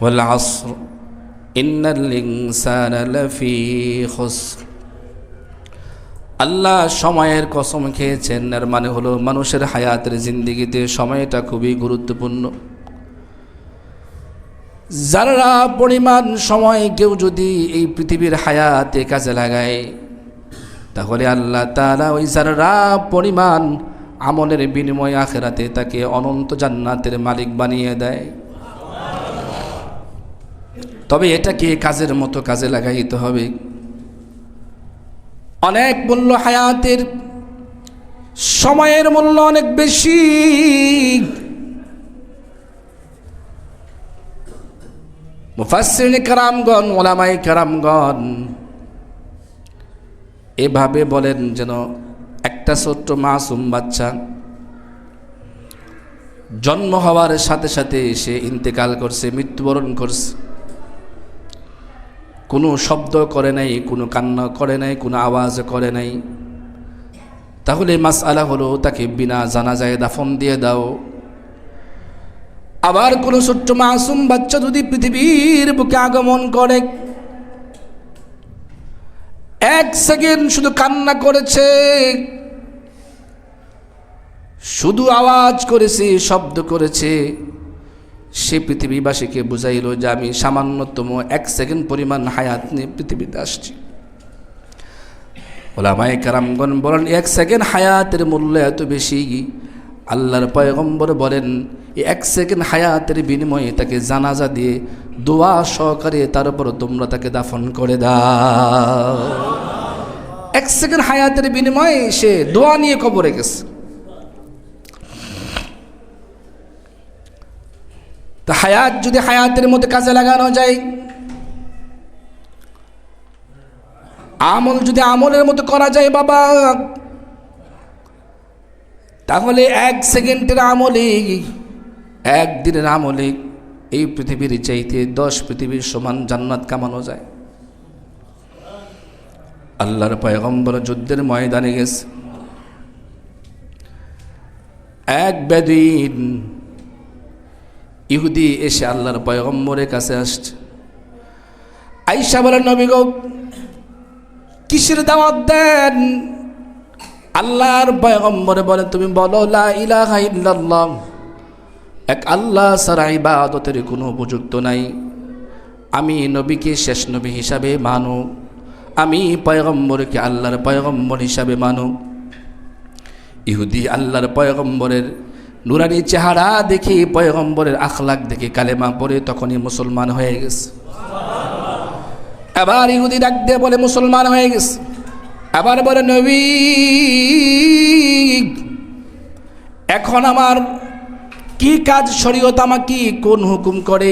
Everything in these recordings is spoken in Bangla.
ওয়াল আসর ইন্নাল ইনসানা লাফি খুসর। আল্লাহ সময়ের কসম খেয়েছেন, এর মানে হলো মানুষের হায়াতের জিন্দেগিতে সময়টা খুবই গুরুত্বপূর্ণ। যারা পরিমাণ সময় কেউ যদি এই পৃথিবীর হায়াতে কাজে লাগায়, তাহলে আল্লাহ তাআলা ওই যারা পরিমাণ আমলের বিনিময়ে আখিরাতে তাকে অনন্ত জান্নাতের মালিক বানিয়ে দেয়। তবে এটাকে কাজের মতো কাজে লাগাইতে হবে। অনেক মূল্য হায়াতের, সময়ের মূল্য অনেক বেশি। মুফাসসিরিন কেরামগণ, উলামায়ে কেরামগণ এভাবে বলেন যেন একটা ছোট্ট মাসুম বাচ্চা জন্ম হওয়ার সাথে সাথে সে ইন্তেকাল করছে, মৃত্যুবরণ করছে, কোনো শব্দ করে নাই, কোনো কান্না করে নাই, কোনো আওয়াজ করে নাই। তাহলে মাসআলা হলো তাকে বিনা জানাজায় দাফন দিয়ে দাও। আবার কোনো ছোট্ট মাসুম বাচ্চা যদি পৃথিবীর বুকে আগমন করে, এক সেকেন্ড শুধু কান্না করেছে, শুধু আওয়াজ করেছে, শব্দ করেছে, সে পৃথিবীবাসীকে বুঝাইল যে আমি সামান্যতম এক সেকেন্ড পরিমাণ হায়াত নিয়ে পৃথিবীতে আসছি। উলামায়ে কেরামগণ বলেন এক সেকেন্ড হায়াতের মূল্য এত বেশি, আল্লাহর পয়গম্বর বলেন এই এক সেকেন্ড হায়াতের বিনিময়ে তাকে জানাজা দিয়ে দোয়া সহকারে তারপর তোমরা তাকে দাফন করে দাও। এক সেকেন্ড হায়াতের বিনিময়ে সে দোয়া নিয়ে কবরে গেছে। তা হায়াত যদি হায়াতের মধ্যে কাজে লাগানো যায়, আমল যদি আমলের মতো করা যায় বাবা, তাহলে এক সেকেন্ডের আমলে, একদিনের আমলে এই পৃথিবীর চাইতে 10 পৃথিবীর সমান জান্নাত কামানো যায়। আল্লাহর পয়গম্বর যুদ্ধের ময়দানে গেছে, এক বেদুইন ইহুদি এসে আল্লাহর পয়গম্বরের কাছে আসছে। আয়েশা বলেন নবী গো কিসের দাওয়াত দেন? আল্লাহর পয়গম্বর বলেন তুমি বলো লা ইলাহা ইল্লাল্লাহ, এক আল্লাহ ছাড়া ইবাদতের কোনো উপযুক্ত নাই, আমি নবীকে শেষ নবী হিসাবে মানো, আমি পয়গম্বরকে আল্লাহর পয়গম্বর হিসাবে মানো। ইহুদি আল্লাহর পয়গম্বরের নুরানি চেহারা দেখে, পয়গম্বরের আখলাক দেখে কালেমা পড়ে তখনই মুসলমান হয়ে গেছে। এবার ইহুদি ডাক দিয়ে বলে মুসলমান হয়ে গেছে। আবার বলে নবী এখন আমার কি কাজ, শরীয়ত আমাকে কোন হুকুম করে?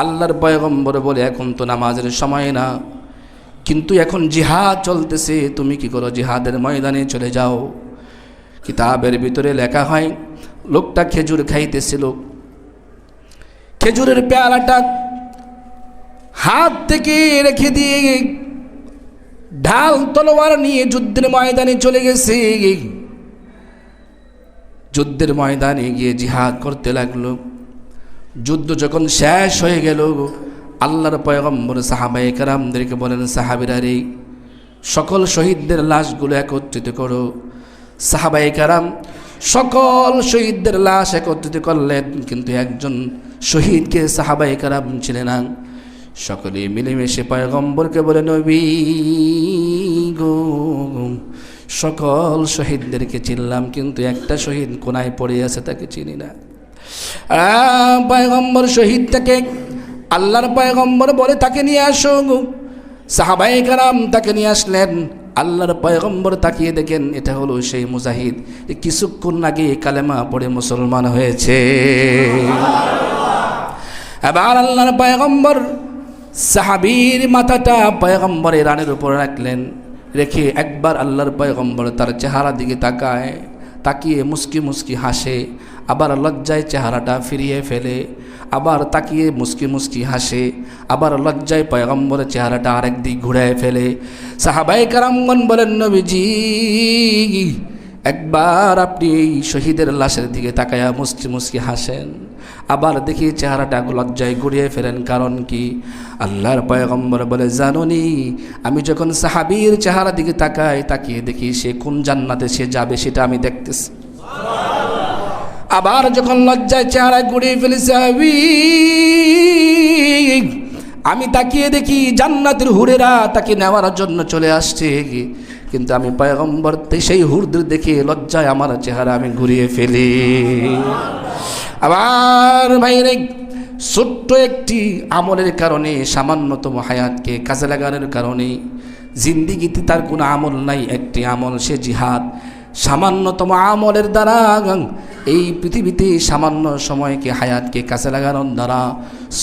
আল্লাহর পয়গম্বর বলে এখন তো নামাজের সময় না, কিন্তু এখন জিহাদ চলতেছে, তুমি কি করো জিহাদের ময়দানে চলে যাও। কিতাবের ভিতরে লেখা হয় লোকটা খেজুর খাইতেছিল, খেজুরের পেয়ালাটা হাত থেকে রেখে দিয়ে ঢাল তলোয়ার নিয়ে যুদ্ধের ময়দানে চলে গেছে। যুদ্ধের ময়দানে গিয়ে জিহাদ করতে লাগলো। যুদ্ধ যখন শেষ হয়ে গেল, আল্লাহর পয়গম্বর সাহাবায়ে কেরামদেরকে বলেন সাহাবীরা রে সকল শহীদদের লাশগুলো একত্রিত করো। সাহাবায়ে কেরাম সকল শহীদদের লাশ একত্রিত করলেন, কিন্তু একজন শহীদকে সাহাবায়ে কেরাম ছিলেন না। সকলে মিলেমিশে পয়গম্বরকে বলে নবী গো সকল শহীদদেরকে চিনলাম, কিন্তু একটা শহীদ কোনায় পড়ে আছে তাকে চিনি না। পয়গম্বর শহীদটাকে আল্লাহর পয়গম্বর বলে তাকে নিয়ে আসো। সাহাবায়ে কেরাম তাকে নিয়ে আসলেন। আল্লাহর পয়গম্বর তাকিয়ে দেখেন এটা হলো সেই মুজাহিদ, কিছুক্ষণ আগে কালেমা পড়ে মুসলমান হয়েছে। এবার আল্লাহর পয়গম্বর সাহাবীর মাথাটা পয়গম্বরের রানের উপর রাখলেন, রেখে একবার আল্লাহর পয়গম্বর তার চেহারা দিকে তাকায়, তাকিয়ে মুস্কি মুস্কি হাসে, আবার লজ্জায় চেহারাটা ফিরিয়ে ফেলে, আবার তাকিয়ে মুস্কি মুস্কি হাসে, আবার লজ্জায় পয়গম্বরের চেহারাটা আরেক দিক ঘুরায় ফেলে। সাহাবায়ে কেরামগণ বলেন নবীজি একবার আপনি এই শহীদের লাশের দিকে তাকায়া মুস্কি মুস্কি হাসেন, আবার দেখি চেহারাটা লজ্জায় ঘুরিয়ে ফেলেন, কারণ কি? আল্লাহর পয়গম্বর বলে, জানোনি আমি যখন সাহাবীর চেহারা দিকে তাকিয়ে দেখি সে কোন জান্নাতে সে যাবে সেটা আমি দেখতেছি। আবার যখন লজ্জায় চেহারা ঘুরিয়ে ফেলি সাহাবী, আমি তাকিয়ে দেখি জান্নাতের হুরেরা তাকে নেওয়ার জন্য চলে আসছে, কিন্তু আমি পয়গম্বর সেই হুরদের দেখে লজ্জায় আমার চেহারা আমি ঘুরিয়ে ফেলি। আবার ভাইরে, ছোট্ট একটি আমলের কারণে, সামান্যতম হায়াতকে কাজে লাগানোর কারণে, জিন্দিগিতে তার কোনো আমল নাই, একটি আমল সে জিহাদ, সামান্যতম আমলের দ্বারা এই পৃথিবীতে সামান্য সময়কে হায়াতকে কাছে লাগানোর দ্বারা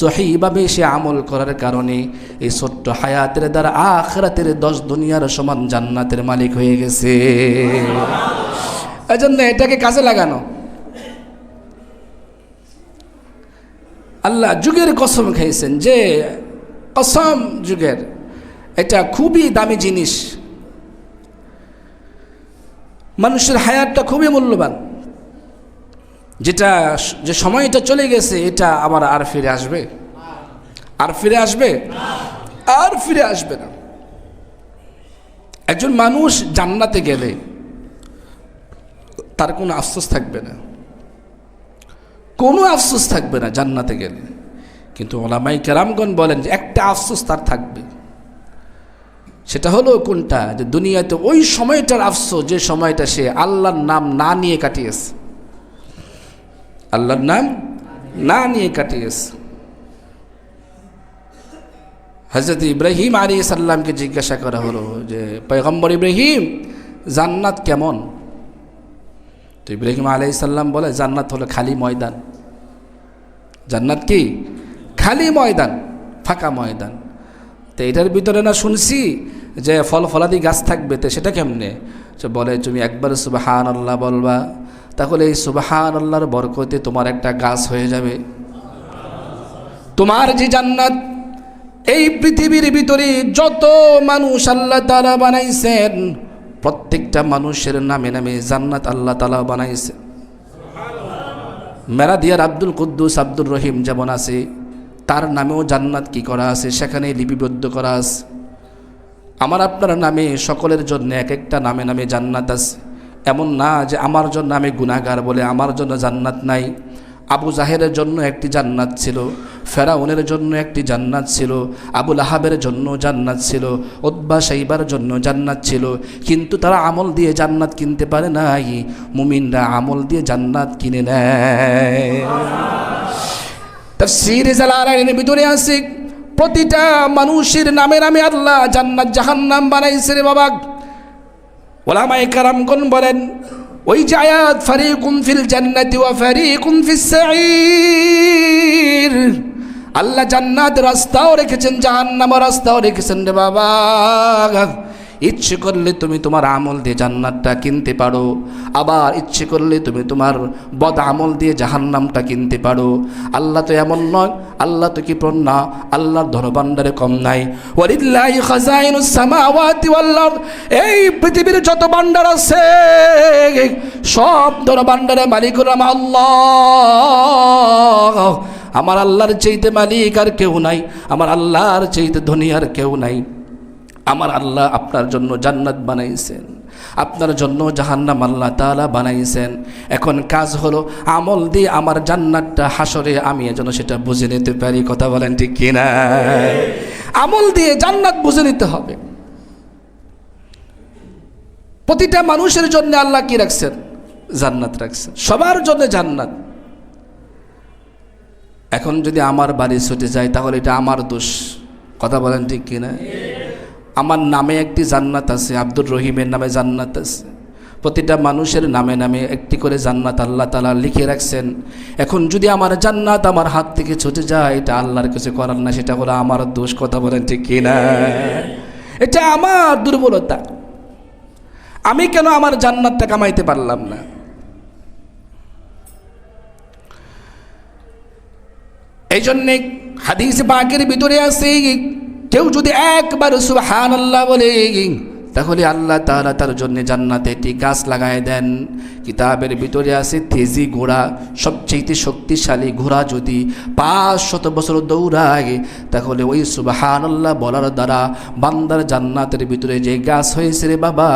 সহিভাবে সে আমল করার কারণে এই ছোট্ট হায়াতের দ্বারা আখিরাতের 10 দুনিয়ার সমান জান্নাতের মালিক হয়ে গেছে। এজন্য এটাকে কাজে লাগানো। আল্লাহ যুগের কসম খাইছেন, যে কসম যুগের, এটা খুবই দামি জিনিস। মানুষের হায়াতটা খুবই মূল্যবান, যে সময়টা চলে গেছে এটা আবার আর ফিরে আসবে? আর ফিরে আসবে? আর ফিরে আসবে না। একজন মানুষ জান্নাতে গেলে তার কোনো আফসোস থাকবে না, কোনো আফসোস থাকবে না জান্নাতে গেলে। কিন্তু ওলামাই কেরামগণ বলেন যে একটা আফসোস তার থাকবে। সেটা হলো কোনটা? যে দুনিয়াতে ওই সময়টার আফসোস, যে সময়টা সে আল্লাহর নাম না নিয়ে কাটিয়েছে, আল্লাহর নাম না নিয়ে কাটিয়েছে। হযরত ইব্রাহিম আলাইহিস সালামকে জিজ্ঞাসা করা হলো যে পয়গম্বর ইব্রাহিম, জান্নাত কেমন? তো ইব্রাহিম আলাইহিস সালাম বলে, জান্নাত হলো খালি ময়দান। জান্নাত কি? খালি ময়দান, ফাঁকা ময়দান। তো এটার ভিতরে না শুনছি যে ফল ফলাদি গাছ থাকবে, তো সেটা কেমনে? বলে, তুমি একবার সুবহানাল্লাহ বলবা, তাহলে এই সুবহানাল্লাহর বরকতে তোমার একটা গাছ হয়ে যাবে। তোমার যে জান্নাত, এই পৃথিবীর ভিতরে যত মানুষ আল্লাহ তাআলা বানাইছেন, প্রত্যেকটা মানুষের নামে নামে জান্নাত আল্লাহ তাআলা বানাইছে। মেরাদিয়ার আব্দুল কুদ্দুস আব্দুর রহিম যেমন আছে, তার নামেও জান্নাত কি করা আছে, সেখানে লিপিবদ্ধ করা আছে। আমার আপনার নামে সকলের জন্য এক একটা নামে নামে জান্নাত আছে। এমন না যে আমার জন্য আমি গুনাহগার বলে আমার জন্য জান্নাত নাই। আবু জাহেরের জন্য একটি জান্নাত ছিল, ফেরাউনের জন্য একটি জান্নাত ছিল, আবু লাহাবের জন্য জান্নাত ছিল, উতবা শাইবার জন্য জান্নাত ছিল, কিন্তু তারা আমল দিয়ে জান্নাত কিনতে পারে নাই। মুমিনরা আমল দিয়ে জান্নাত কিনে নেয়। তাফসীরে জালালাইনের ভিতরে আছে, প্রতিটা মানুষের নামে নামে আল্লাহ জান্নাত জাহান্নাম বানাইছে রে বাবা। ওলামায়ে কেরামগণ বলেন, ওই যে আয়াত ফারিকুম ফিল জান্নাতি ওয়া ফারিকুম ফিস সাঈর, আল্লাহ জান্নাত রাস্তাও রেখেছেন, জাহান্নামের রাস্তাও রেখেছেন রে বাবা। ইচ্ছে করলে তুমি তোমার আমল দিয়ে জান্নাতটা কিনতে পারো, আবার ইচ্ছে করলে তুমি তোমার বদ আমল দিয়ে জাহান্নামটা কিনতে পারো। আল্লাহ তো এমন নয়, আল্লাহ তো কি না, আল্লাহর ধনভাণ্ডারে কম নাই। ওয়ালিল্লাহি খাযাইনুস সামাওয়াতি ওয়াল আরদ, এই পৃথিবীর যত ভাণ্ডার আছে সব ধনভাণ্ডারের মালিক হলাম আল্লাহ। আমার আল্লাহর চাইতে মালিক আর কেউ নাই, আমার আল্লাহর চাইতে ধনী আর কেউ নাই। আমার আল্লাহ আপনার জন্য জান্নাত বানাইছেন, আপনার জন্য জাহান্নাম আল্লাহ তাআলা বানাইছেন। এখন কাজ হলো আমল দিয়ে আমার জান্নাতটা হাসরে আমি যেন সেটা বুঝে নিতে পারি। কথা বলেন ঠিক কিনা? আমল দিয়ে জান্নাত বুঝে নিতে হবে। প্রতিটা মানুষের জন্য আল্লাহ কি রাখছেন? জান্নাত রাখছেন, সবার জন্য জান্নাত। এখন যদি আমার বাড়ি ছুটে যায় তাহলে এটা আমার দোষ। কথা বলেন ঠিক কিনা? আমার নামে একটি জান্নাত আছে, আব্দুর রহিমের নামে জান্নাত আছে, প্রতিটা মানুষের নামে নামে একটি করে জান্নাত আল্লাহ তাআলা লিখে রাখছেন। এখন যদি আমার জান্নাত আমার হাত থেকে ছুটে যায়, এটা আল্লাহর কিছু করার না, সেটা হলো আমার দোষ। কথা বলেন ঠিক কিনা? এটা আমার দুর্বলতা। আমি কেন আমার জান্নাতটা কামাইতে পারলাম না? এই জন্যে হাদিস পাকের ভিতরে আছে, কেউ যদি একবার সুবহানাল্লাহ বলে তাহলে আল্লাহ তাআলা তার জন্য জান্নাতে একটি গাছ লাগায় দেন। কিতাবের ভিতরে আছে তেজি ঘোড়া, সবচেয়ে শক্তিশালী ঘোড়া যদি 500 বছর দৌড়ায় তাহলে ওই সুবহানাল্লাহ বলার দ্বারা বান্দার জান্নাতের ভিতরে যে গাছ হয়েছে রে বাবা,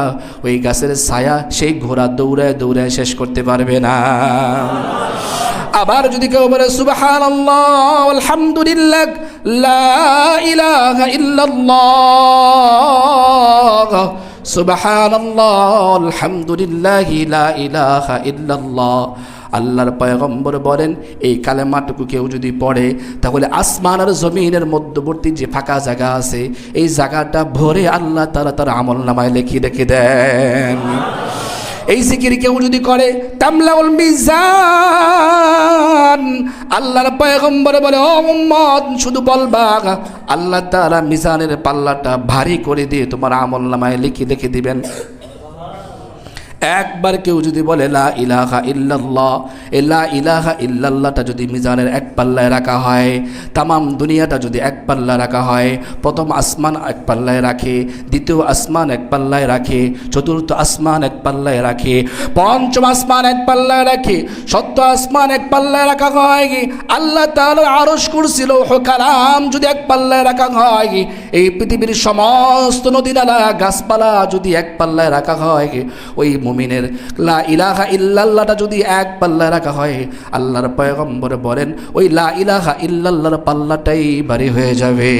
ওই গাছের ছায়া সেই ঘোড়া দৌড়ায় দৌড়ায় শেষ করতে পারবে না। আবার যদি কেউ বলে সুবহানাল্লাহ আলহামদুলিল্লাহ লা ইলাহা ইল্লাল্লাহ, সুবহানাল্লাহ আলহামদুলিল্লাহ লা ইলাহা ইল্লাল্লাহ, আল্লাহর পয়গম্বর বলেন এই কালেমাটুকু কেউ যদি পড়ে তাহলে আসমান আর জমিনের মধ্যবর্তী যে ফাঁকা জায়গা আছে এই জায়গাটা ভরে আল্লাহ তাআলা তার আমলনামায় লিখে রেখে দেন। এই জিকির কেউ যদি করে তামলাউল মিজান, আল্লাহর পয়গম্বর বলে ও উম্মত শুধু বলবা আল্লাহ তাআলা মিজানের পাল্লাটা ভারী করে দিয়ে তোমার আমলনামায় লিখে দিবেন। একবার কেউ যদি বলে লা ইলাহা ইল্লাল্লাহ, এই লা ইলাহা ইল্লাল্লাহটা যদি মিজানের এক পাল্লায় রাখা হয়, তামাম দুনিয়াটা যদি এক পাল্লা রাখা হয়, প্রথম আসমান এক পাল্লায় রাখে, দ্বিতীয় আসমান এক পাল্লায় রাখে, চতুর্থ আসমান এক পাল্লায় রাখে, পঞ্চম আসমান এক পাল্লায় রাখে, সপ্তম আসমান এক পাল্লায় রাখা হয়, আল্লাহ তাআলার আরশ কুরসি লৌহ কালাম যদি এক পাল্লায় রাখা হয়, এই পৃথিবীর সমস্ত নদী নালা গাছপালা যদি এক পাল্লায় রাখা হয়, ওই মুমিনের লা ইলাহা ইল্লাল্লাহটা যদি এক পাল্লায় রাখা হয়, আল্লাহর পয়গম্বর বলেন ওই লা ইলাহা ইল্লাল্লাহর পাল্লাটাই ভারী হয়ে যাবে।